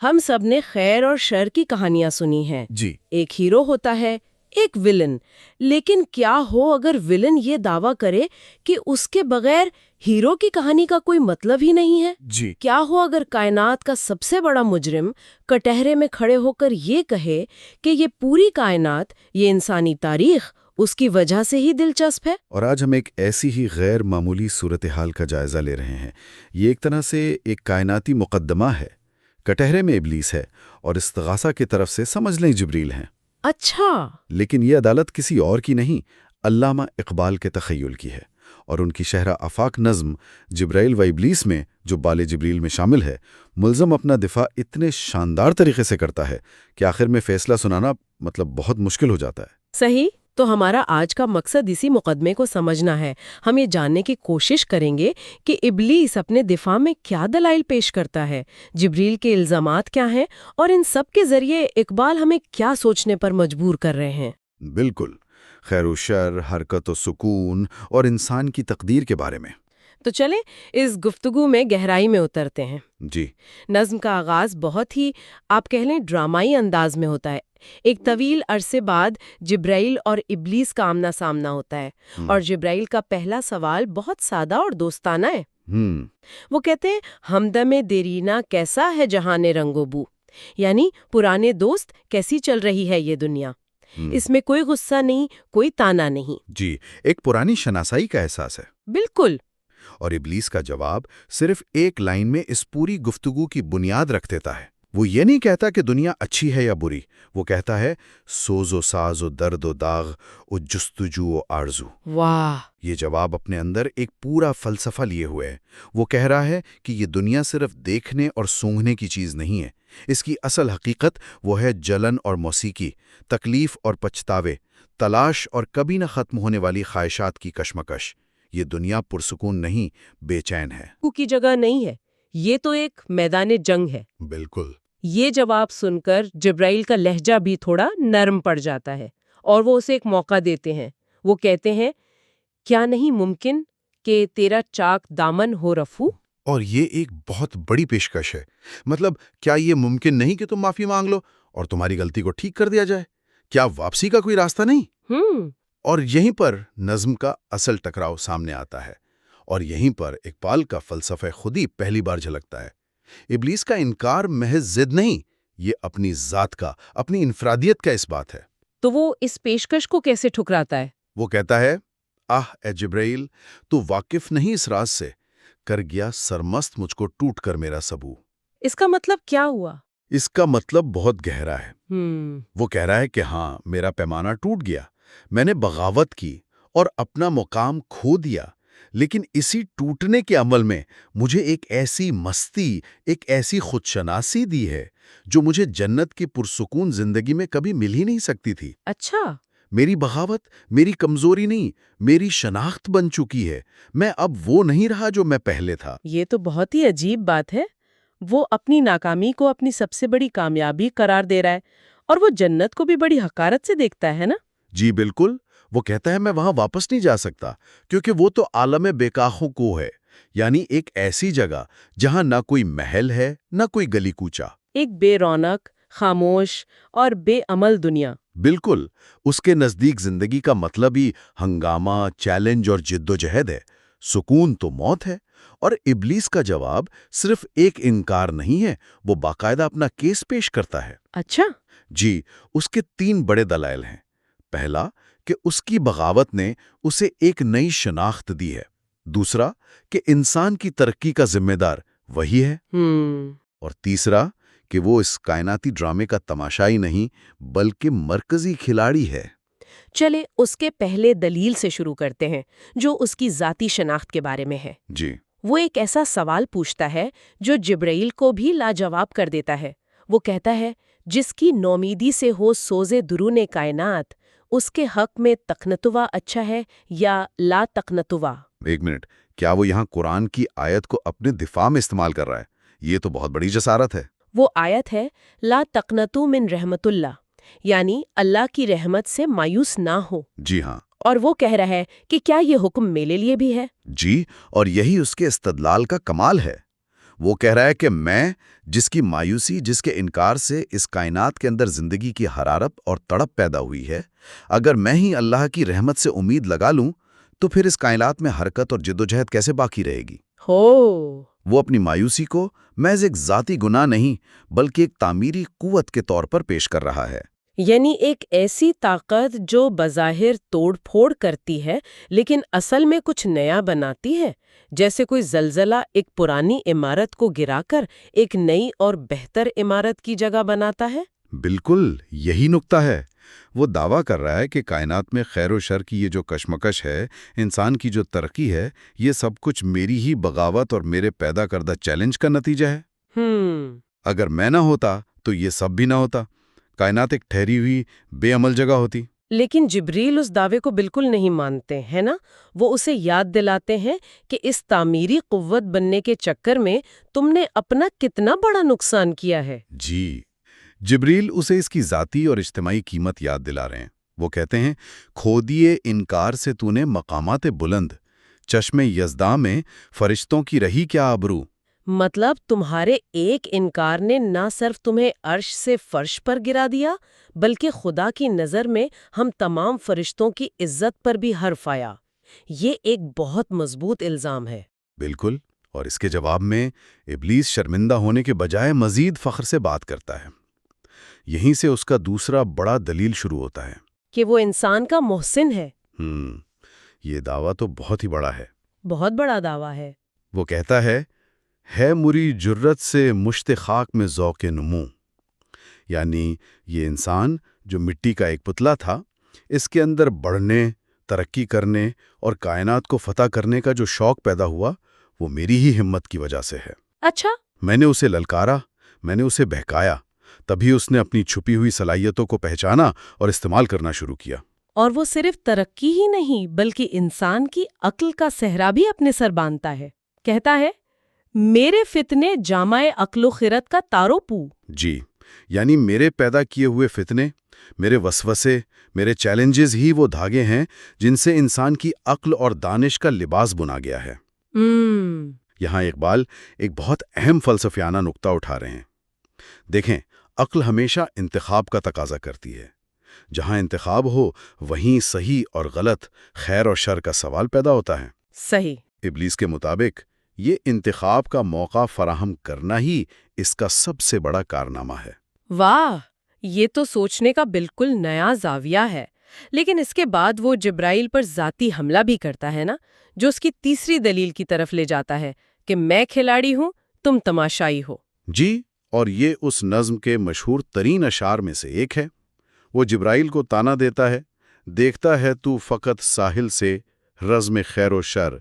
ہم سب نے خیر اور شر کی کہانیاں سنی ہیں۔ جی ایک ہیرو ہوتا ہے، ایک ولن۔ لیکن کیا ہو اگر ولن یہ دعویٰ کرے کہ اس کے بغیر ہیرو کی کہانی کا کوئی مطلب ہی نہیں ہے؟ جی کیا ہو اگر کائنات کا سب سے بڑا مجرم کٹہرے میں کھڑے ہو کر یہ کہے کہ یہ پوری کائنات، یہ انسانی تاریخ اس کی وجہ سے ہی دلچسپ ہے؟ اور آج ہم ایک ایسی ہی غیر معمولی صورتحال کا جائزہ لے رہے ہیں۔ یہ ایک طرح سے ایک کائناتی مقدمہ ہے۔ کٹہرے میں ابلیس ہے اور استغاثہ کی طرف سے سمجھ لیں جبریل ہیں۔ اچھا، لیکن یہ عدالت کسی اور کی نہیں، علامہ اقبال کے تخیل کی ہے، اور ان کی شہرہ آفاق نظم جبرائیل و ابلیس میں، جو بال جبریل میں شامل ہے، ملزم اپنا دفاع اتنے شاندار طریقے سے کرتا ہے کہ آخر میں فیصلہ سنانا بہت مشکل ہو جاتا ہے۔ صحیح۔ تو ہمارا آج کا مقصد اسی مقدمے کو سمجھنا ہے۔ ہم یہ جاننے کی کوشش کریں گے کہ ابلیس اپنے دفاع میں کیا دلائل پیش کرتا ہے، جبریل کے الزامات کیا ہیں، اور ان سب کے ذریعے اقبال ہمیں کیا سوچنے پر مجبور کر رہے ہیں۔ بالکل، خیر و شر، حرکت و سکون اور انسان کی تقدیر کے بارے میں۔ تو چلیں اس گفتگو میں گہرائی میں اترتے ہیں۔ جی نظم کا آغاز بہت ہی، آپ کہہ لیں، ڈرامائی انداز میں ہوتا ہے۔ ایک طویل عرصے بعد جبرائیل اور ابلیس کا آمنا سامنا ہوتا ہے، اور جبرائیل کا پہلا سوال بہت سادہ اور دوستانہ ہے۔ وہ کہتے ہیں، ہمدم دیرینا کیسا ہے جہان رنگ و بو، یعنی پرانے دوست، کیسی چل رہی ہے یہ دنیا؟ اس میں کوئی غصہ نہیں، کوئی تانا نہیں۔ جی، ایک پرانی شناسائی کا احساس ہے۔ بالکل۔ اور ابلیس کا جواب صرف ایک لائن میں اس پوری گفتگو کی بنیاد رکھ دیتا ہے۔ وہ یہ نہیں کہتا کہ دنیا اچھی ہے یا بری، وہ کہتا ہے سوز و ساز و درد و داغ و جستجو و آرزو۔ واہ! یہ جواب اپنے اندر ایک پورا فلسفہ لیے ہوئے ہے۔ وہ کہہ رہا ہے کہ یہ دنیا صرف دیکھنے اور سونگھنے کی چیز نہیں ہے، اس کی اصل حقیقت وہ ہے جلن اور موسیقی، تکلیف اور پچھتاوے، تلاش اور کبھی نہ ختم ہونے والی خواہشات کی کشمکش۔ یہ دنیا پرسکون نہیں، بے چین ہے۔ کی جگہ نہیں ہے، یہ تو ایک میدان جنگ ہے۔ بالکل۔ یہ جواب سن کر جبرائیل کا لہجہ بھی تھوڑا نرم پڑ جاتا ہے، اور وہ اسے ایک موقع دیتے ہیں۔ وہ کہتے ہیں، کیا نہیں ممکن کہ تیرا چاک دامن ہو رفو؟ اور یہ ایک بہت بڑی پیشکش ہے۔ کیا یہ ممکن نہیں کہ تم معافی مانگ لو اور تمہاری غلطی کو ٹھیک کر دیا جائے؟ کیا واپسی کا کوئی راستہ نہیں؟ اور یہیں پر نظم کا اصل ٹکراؤ سامنے آتا ہے، اور یہیں پر اقبال کا فلسفہ خود ہی پہلی بار جھلکتا ہے۔ ابلیس کا انکار محض ضد نہیں، یہ اپنی ذات کا، اپنی انفرادیت کا اس بات ہے۔ تو وہ اس پیشکش کو کیسے ٹھکراتا ہے؟ وہ کہتا ہے، اے جبرائیل، تو واقف نہیں اس راز سے، کر گیا سرمست مجھ کو ٹوٹ کر میرا سبو۔ اس کا مطلب کیا ہوا؟ اس کا مطلب بہت گہرا ہے۔ وہ کہہ رہا ہے کہ ہاں، میرا پیمانہ ٹوٹ گیا، میں نے بغاوت کی اور اپنا مقام کھو دیا، لیکن اسی ٹوٹنے کے عمل میں مجھے ایک ایسی مستی، ایک ایسی خودشناسی دی ہے جو مجھے جنت کی پرسکون زندگی میں کبھی مل ہی نہیں سکتی تھی۔ اچھا۔ میری بغاوت میری کمزوری نہیں، میری شناخت بن چکی ہے۔ میں اب وہ نہیں رہا جو میں پہلے تھا۔ یہ تو بہت ہی عجیب بات ہے۔ وہ اپنی ناکامی کو اپنی سب سے بڑی کامیابی قرار دے رہا ہے، اور وہ جنت کو بھی بڑی حقارت سے دیکھتا ہے نا؟ جی بالکل۔ وہ کہتا ہے میں وہاں واپس نہیں جا سکتا، کیونکہ وہ تو عالم بے کاخوں کو ہے، یعنی ایک ایسی جگہ جہاں نہ کوئی محل ہے، نہ کوئی گلی کوچا، ایک بے رونق، خاموش اور بے عمل دنیا۔ بالکل۔ اس کے نزدیک زندگی کا مطلب ہی ہنگامہ، چیلنج اور جد و جہد ہے، سکون تو موت ہے۔ اور ابلیس کا جواب صرف ایک انکار نہیں ہے، وہ باقاعدہ اپنا کیس پیش کرتا ہے۔ اچھا۔ جی، اس کے 3 بڑے دلائل ہیں۔ پہلا، کہ اس کی بغاوت نے اسے ایک نئی شناخت دی ہے۔ دوسرا، کہ انسان کی ترقی کا ذمہ دار وہی ہے۔ اور تیسرا، کہ وہ اس کائناتی ڈرامے کا تماشائی نہیں بلکہ مرکزی کھلاڑی ہے۔ چلے اس کے پہلے دلیل سے شروع کرتے ہیں، جو اس کی ذاتی شناخت کے بارے میں ہے۔ جی، وہ ایک ایسا سوال پوچھتا ہے جو جبرائیل کو بھی لاجواب کر دیتا ہے۔ وہ کہتا ہے، جس کی نومیدی سے ہو سوزے درون کائنات، اس کے حق میں تقنطوا اچھا ہے یا لا تقنطوا؟ ایک منٹ، کیا وہ یہاں قرآن کی آیت کو اپنے دفاع میں استعمال کر رہا ہے؟ یہ تو بہت بڑی جسارت ہے۔ وہ آیت ہے، لا تقنطوا من رحمت اللہ، یعنی اللہ کی رحمت سے مایوس نہ ہو۔ جی ہاں۔ اور وہ کہہ رہا ہے کہ کیا یہ حکم میرے لیے بھی ہے؟ جی، اور یہی اس کے استدلال کا کمال ہے۔ وہ کہہ رہا ہے کہ میں، جس کی مایوسی، جس کے انکار سے اس کائنات کے اندر زندگی کی حرارت اور تڑپ پیدا ہوئی ہے، اگر میں ہی اللہ کی رحمت سے امید لگا لوں تو پھر اس کائنات میں حرکت اور جدوجہد کیسے باقی رہے گی؟ ہو وہ اپنی مایوسی کو محض ایک ذاتی گناہ نہیں بلکہ ایک تعمیری قوت کے طور پر پیش کر رہا ہے۔ یعنی ایک ایسی طاقت جو بظاہر توڑ پھوڑ کرتی ہے لیکن اصل میں کچھ نیا بناتی ہے، جیسے کوئی زلزلہ ایک پرانی عمارت کو گرا کر ایک نئی اور بہتر عمارت کی جگہ بناتا ہے۔ بالکل یہی نکتہ ہے۔ وہ دعویٰ کر رہا ہے کہ کائنات میں خیر و شر کی یہ جو کشمکش ہے، انسان کی جو ترقی ہے، یہ سب کچھ میری ہی بغاوت اور میرے پیدا کردہ چیلنج کا نتیجہ ہے۔ اگر میں نہ ہوتا تو یہ سب بھی نہ ہوتا، کائنات ایک ٹھہری ہوئی بے عمل جگہ ہوتی۔ لیکن جبریل اس دعوے کو بالکل نہیں مانتے ہیں نا، وہ اسے یاد دلاتے ہیں کہ اس تعمیری قوت بننے کے چکر میں تم نے اپنا کتنا بڑا نقصان کیا ہے۔ جی، جبریل اسے اس کی ذاتی اور اجتماعی قیمت یاد دلا رہے ہیں۔ وہ کہتے ہیں، کھودیے انکار سے تو نے مقامات بلند، چشم یزداں میں فرشتوں کی رہی کیا آبرو۔ مطلب تمہارے ایک انکار نے نہ صرف تمہیں عرش سے فرش پر گرا دیا، بلکہ خدا کی نظر میں ہم تمام فرشتوں کی عزت پر بھی حرف آیا۔ یہ ایک بہت مضبوط الزام ہے۔ بالکل، اور اس کے جواب میں ابلیس شرمندہ ہونے کے بجائے مزید فخر سے بات کرتا ہے۔ یہیں سے اس کا دوسرا بڑا دلیل شروع ہوتا ہے کہ وہ انسان کا محسن ہے۔ یہ دعویٰ تو بہت ہی بڑا ہے، بہت بڑا دعویٰ ہے۔ وہ کہتا ہے مری جرت سے مشت خاک میں ذوق نمو، یعنی یہ انسان جو مٹی کا ایک پتلا تھا، اس کے اندر بڑھنے، ترقی کرنے اور کائنات کو فتح کرنے کا جو شوق پیدا ہوا، وہ میری ہی ہمت کی وجہ سے ہے۔ اچھا، میں نے اسے للکارا، میں نے اسے بہکایا، تبھی اس نے اپنی چھپی ہوئی صلاحیتوں کو پہچانا اور استعمال کرنا شروع کیا۔ اور وہ صرف ترقی ہی نہیں بلکہ انسان کی عقل کا صحرا بھی اپنے سر باندھتا ہے۔ کہتا ہے، میرے فتنے جامع عقل و خرد کا تارو پو۔ جی، یعنی میرے پیدا کیے ہوئے فتنے، میرے وسوسے، میرے چیلنجز ہی وہ دھاگے ہیں جن سے انسان کی عقل اور دانش کا لباس بنا گیا ہے۔ یہاں اقبال ایک بہت اہم فلسفیانہ نقطہ اٹھا رہے ہیں۔ دیکھیں، عقل ہمیشہ انتخاب کا تقاضا کرتی ہے۔ جہاں انتخاب ہو وہیں صحیح اور غلط، خیر اور شر کا سوال پیدا ہوتا ہے۔ صحیح۔ ابلیس کے مطابق یہ انتخاب کا موقع فراہم کرنا ہی اس کا سب سے بڑا کارنامہ ہے۔ واہ، یہ تو سوچنے کا بالکل نیا زاویہ ہے۔ لیکن اس کے بعد وہ جبرائیل پر ذاتی حملہ بھی کرتا ہے نا، جو اس کی تیسری دلیل کی طرف لے جاتا ہے کہ میں کھلاڑی ہوں، تم تماشائی ہو۔ جی، اور یہ اس نظم کے مشہور ترین اشعار میں سے ایک ہے۔ وہ جبرائیل کو طعنہ دیتا ہے، دیکھتا ہے تو فقط ساحل سے رزم خیر و شر،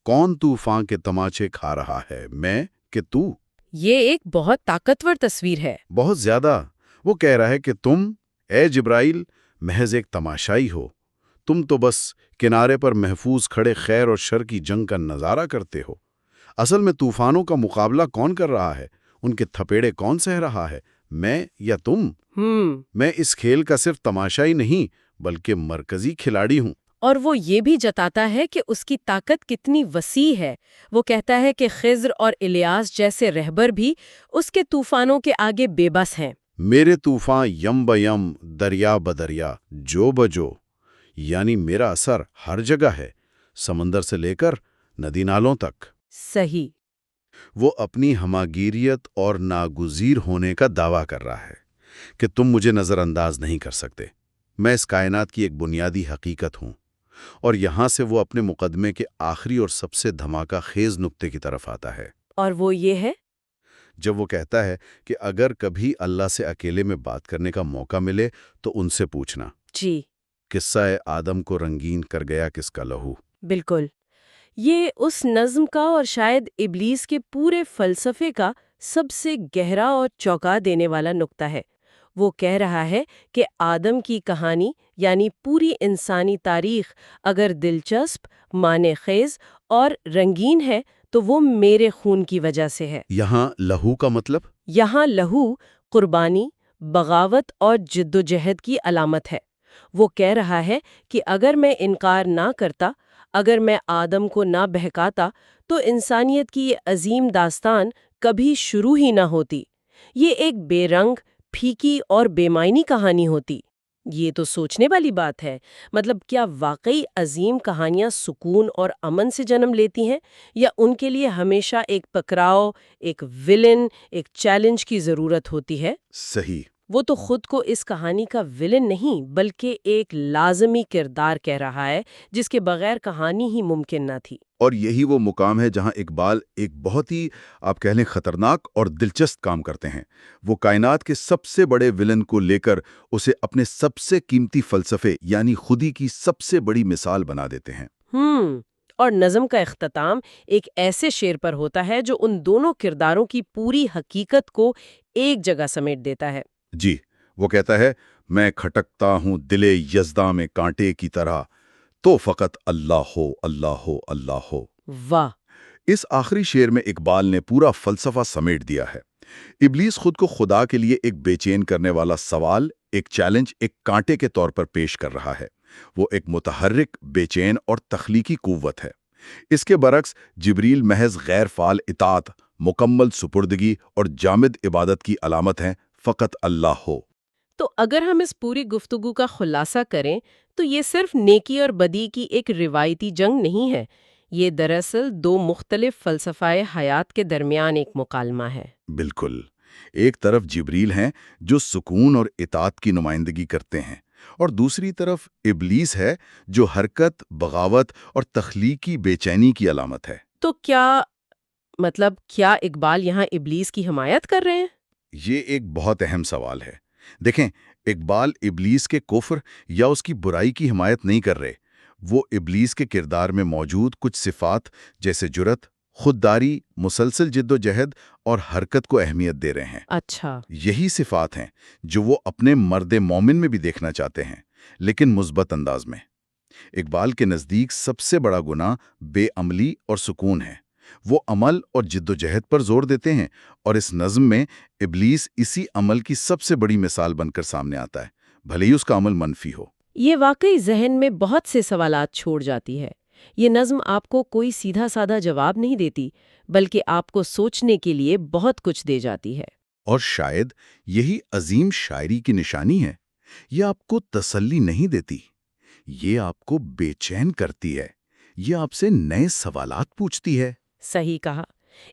کون طوفان کے تماچے کھا رہا ہے، میں کہ تو۔ یہ ایک بہت طاقتور تصویر ہے۔ بہت زیادہ۔ وہ کہہ رہا ہے کہ تم، اے جبرائیل، محض ایک تماشائی ہو، تم تو بس کنارے پر محفوظ کھڑے خیر اور شر کی جنگ کا نظارہ کرتے ہو۔ اصل میں طوفانوں کا مقابلہ کون کر رہا ہے، ان کے تھپیڑے کون سہ رہا ہے، میں یا تم؟ میں اس کھیل کا صرف تماشائی نہیں بلکہ مرکزی کھلاڑی ہوں۔ اور وہ یہ بھی جتاتا ہے کہ اس کی طاقت کتنی وسیع ہے۔ وہ کہتا ہے کہ خضر اور الیاس جیسے رہبر بھی اس کے طوفانوں کے آگے بے بس ہیں۔ میرے طوفان یم بیم، دریا بدریا، جو بجو، یعنی میرا اثر ہر جگہ ہے، سمندر سے لے کر ندی نالوں تک۔ صحیح۔ وہ اپنی ہماگیریت اور ناگزیر ہونے کا دعویٰ کر رہا ہے کہ تم مجھے نظر انداز نہیں کر سکتے، میں اس کائنات کی ایک بنیادی حقیقت ہوں۔ اور یہاں سے وہ اپنے مقدمے کے آخری اور سب سے دھماکہ خیز نقطے کی طرف آتا ہے۔ اور وہ یہ ہے، جب وہ کہتا ہے کہ اگر کبھی اللہ سے اکیلے میں بات کرنے کا موقع ملے تو ان سے پوچھنا، جی قصہ آدم کو رنگین کر گیا کس کا لہو۔ بالکل، یہ اس نظم کا اور شاید ابلیس کے پورے فلسفے کا سب سے گہرا اور چونکا دینے والا نقطہ ہے۔ وہ کہہ رہا ہے کہ آدم کی کہانی یعنی پوری انسانی تاریخ اگر دلچسپ، معنی خیز اور رنگین ہے تو وہ میرے خون کی وجہ سے ہے۔ یہاں لہو کا مطلب؟ یہاں لہو قربانی، بغاوت اور جدوجہد کی علامت ہے۔ وہ کہہ رہا ہے کہ اگر میں انکار نہ کرتا، اگر میں آدم کو نہ بہکاتا، تو انسانیت کی یہ عظیم داستان کبھی شروع ہی نہ ہوتی، یہ ایک بے رنگ، پھیکی اور بے معنی کہانی ہوتی۔ یہ تو سوچنے والی بات ہے۔ مطلب کیا واقعی عظیم کہانیاں سکون اور امن سے جنم لیتی ہیں، یا ان کے لیے ہمیشہ ایک پکراؤ، ایک ولن، ایک چیلنج کی ضرورت ہوتی ہے؟ صحیح۔ وہ تو خود کو اس کہانی کا ولن نہیں بلکہ ایک لازمی کردار کہہ رہا ہے، جس کے بغیر کہانی ہی ممکن نہ تھی۔ اور یہی وہ مقام ہے جہاں اقبال ایک بہت ہی آپ کہہ لیں خطرناک اور دلچسپ کام کرتے ہیں۔ وہ کائنات کے سب سے بڑے ولن کو لے کر اسے اپنے سب سے قیمتی فلسفے یعنی خودی کی سب سے بڑی مثال بنا دیتے ہیں۔ اور نظم کا اختتام ایک ایسے شعر پر ہوتا ہے جو ان دونوں کرداروں کی پوری حقیقت کو ایک جگہ سمیٹ دیتا ہے۔ جی، وہ کہتا ہے، میں کھٹکتا ہوں دلے یزداں میں کانٹے کی طرح، تو فقط اللہ ہو اللہ ہو اللہ ہو۔ واہ! اس آخری شعر میں اقبال نے پورا فلسفہ سمیٹ دیا ہے۔ ابلیس خود کو خدا کے لیے ایک بے چین کرنے والا سوال، ایک چیلنج، ایک کانٹے کے طور پر پیش کر رہا ہے۔ وہ ایک متحرک، بے چین اور تخلیقی قوت ہے۔ اس کے برعکس جبریل محض غیر فعال اطاعت، مکمل سپردگی اور جامد عبادت کی علامت ہیں، فقط اللہ ہو۔ تو اگر ہم اس پوری گفتگو کا خلاصہ کریں تو یہ صرف نیکی اور بدی کی ایک روایتی جنگ نہیں ہے، یہ دراصل دو مختلف فلسفہ حیات کے درمیان ایک مکالمہ ہے۔ بالکل۔ ایک طرف جبریل ہیں جو سکون اور اطاعت کی نمائندگی کرتے ہیں، اور دوسری طرف ابلیس ہے جو حرکت، بغاوت اور تخلیقی بے چینی کی علامت ہے۔ تو کیا اقبال یہاں ابلیس کی حمایت کر رہے ہیں؟ یہ ایک بہت اہم سوال ہے۔ دیکھیں، اقبال ابلیس کے کفر یا اس کی برائی کی حمایت نہیں کر رہے۔ وہ ابلیس کے کردار میں موجود کچھ صفات جیسے جرات، خودداری، مسلسل جد و جہد اور حرکت کو اہمیت دے رہے ہیں۔ اچھا۔ یہی صفات ہیں جو وہ اپنے مرد مومن میں بھی دیکھنا چاہتے ہیں، لیکن مثبت انداز میں۔ اقبال کے نزدیک سب سے بڑا گناہ بے عملی اور سکون ہے۔ وہ عمل اور جد و جہد پر زور دیتے ہیں، اور اس نظم میں ابلیس اسی عمل کی سب سے بڑی مثال بن کر سامنے آتا ہے، بھلے ہی اس کا عمل منفی ہو۔ یہ واقعی ذہن میں بہت سے سوالات چھوڑ جاتی ہے۔ یہ نظم آپ کو کوئی سیدھا سادہ جواب نہیں دیتی، بلکہ آپ کو سوچنے کے لیے بہت کچھ دے جاتی ہے۔ اور شاید یہی عظیم شاعری کی نشانی ہے۔ یہ آپ کو تسلی نہیں دیتی، یہ آپ کو بے چین کرتی ہے، یہ آپ سے نئے سوالات پوچھتی ہے۔ صحیح کہا۔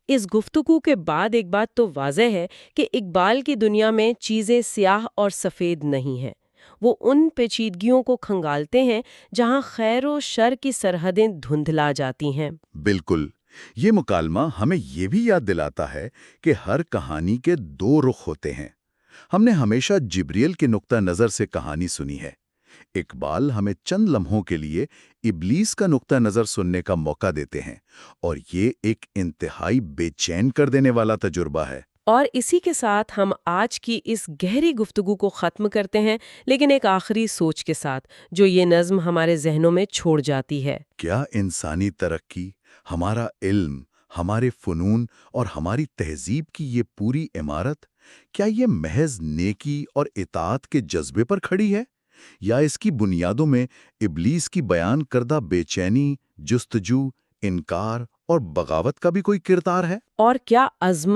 اس گفتگو کے بعد ایک بات تو واضح ہے کہ اقبال کی دنیا میں چیزیں سیاہ اور سفید نہیں ہیں۔ وہ ان پیچیدگیوں کو کھنگالتے ہیں جہاں خیر و شر کی سرحدیں دھندلا جاتی ہیں۔ بالکل۔ یہ مکالمہ ہمیں یہ بھی یاد دلاتا ہے کہ ہر کہانی کے دو رخ ہوتے ہیں۔ ہم نے ہمیشہ جبریل کے نقطہ نظر سے کہانی سنی ہے۔ اقبال ہمیں چند لمحوں کے لیے ابلیس کا نقطہ نظر سننے کا موقع دیتے ہیں، اور یہ ایک انتہائی بے چین کر دینے والا تجربہ ہے۔ اور اسی کے ساتھ ہم آج کی اس گہری گفتگو کو ختم کرتے ہیں، لیکن ایک آخری سوچ کے ساتھ جو یہ نظم ہمارے ذہنوں میں چھوڑ جاتی ہے۔ کیا انسانی ترقی، ہمارا علم، ہمارے فنون اور ہماری تہذیب کی یہ پوری عمارت، کیا یہ محض نیکی اور اطاعت کے جذبے پر کھڑی ہے، یا اس کی بنیادوں میں ابلیس کی بیان کردہ بے چینی، جستجو، انکار اور بغاوت کا بھی کوئی کردار ہے؟ اور کیا عظمت